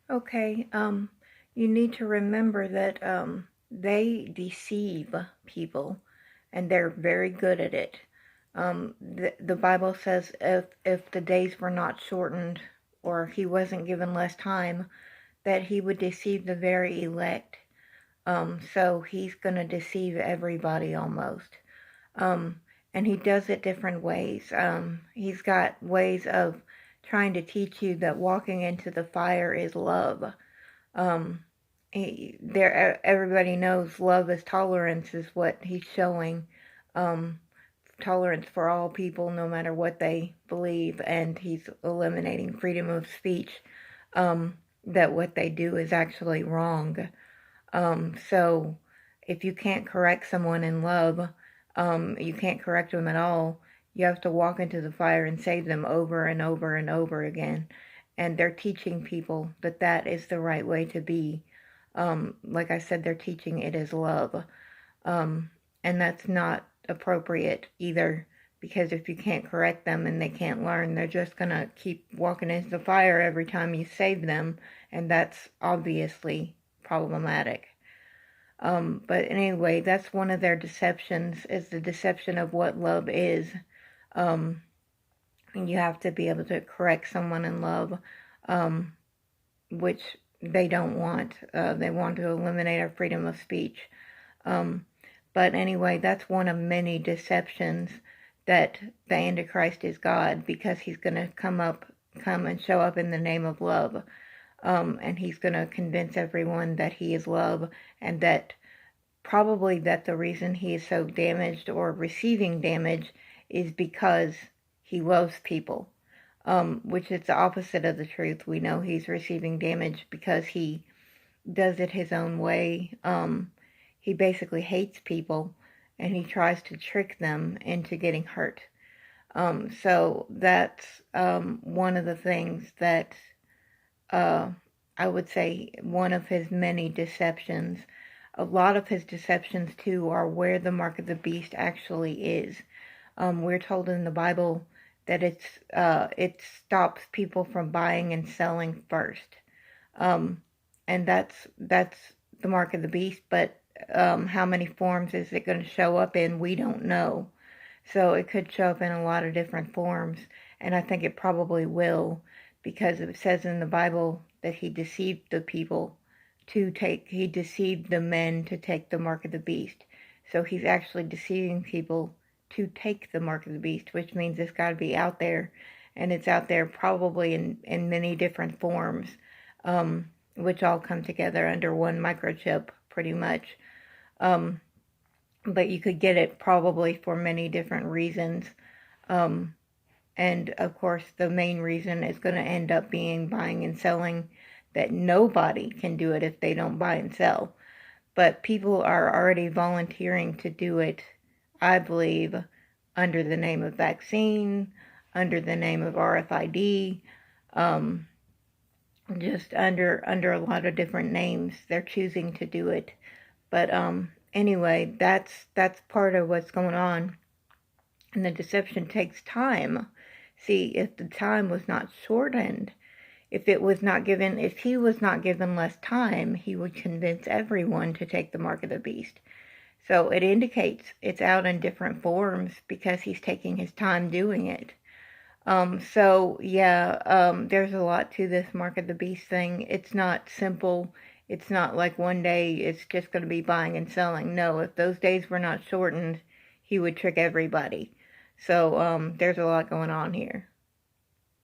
Okay, you need to remember that they deceive people, and they're very good at it. The Bible says if the days were not shortened, or he wasn't given less time, that he would deceive the very elect. So he's going to deceive everybody almost. Um, and he does it different ways. He's got ways of trying to teach you that walking into the fire is love. Um, everybody knows love is tolerance is what he's showing. Um, Tolerance for all people, no matter what they believe, and he's eliminating freedom of speech. That what they do is actually wrong. So if you can't correct someone in love, you can't correct them at all. You have to walk into the fire and save them over and over and over again. And they're teaching people that that is the right way to be. Like I said, they're teaching it is love. And that's not appropriate either, because if you can't correct them and they can't learn, they're just going to keep walking into the fire every time you save them. And that's obviously problematic. But anyway, that's one of their deceptions, is the deception of what love is. And you have to be able to correct someone in love, which they don't want. They want to eliminate our freedom of speech. But anyway, that's one of many deceptions that the Antichrist is God, because he's going to come and show up in the name of love. And he's going to convince everyone that he is love, and that probably that the reason he is so damaged or receiving damage is because he loves people, which is the opposite of the truth. We know he's receiving damage because he does it his own way. He basically hates people, and he tries to trick them into getting hurt. So that's one of the things that I would say one of his many deceptions. A lot of his deceptions, too, are where the mark of the beast actually is. We're told in the Bible that it stops people from buying and selling first. And that's the mark of the beast, but how many forms is it going to show up in? We don't know. So it could show up in a lot of different forms, and I think it probably will, because it says in the Bible that he deceived the people he deceived the men to take the mark of the beast. So he's actually deceiving people to take the mark of the beast, which means it's got to be out there, and it's out there probably in many different forms, which all come together under one microchip, pretty much. But you could get it probably for many different reasons. And of course, the main reason is going to end up being buying and selling, that nobody can do it if they don't buy and sell. But people are already volunteering to do it, I believe, under the name of vaccine, under the name of RFID, just under a lot of different names. They're choosing to do it. But anyway, that's part of what's going on. And the deception takes time. See, if the time was not shortened, if he was not given less time, he would convince everyone to take the mark of the beast. So it indicates it's out in different forms because he's taking his time doing it. So yeah, there's a lot to this mark of the beast thing. It's not simple. It's not like one day it's just going to be buying and selling. No, if those days were not shortened, he would trick everybody. So there's a lot going on here.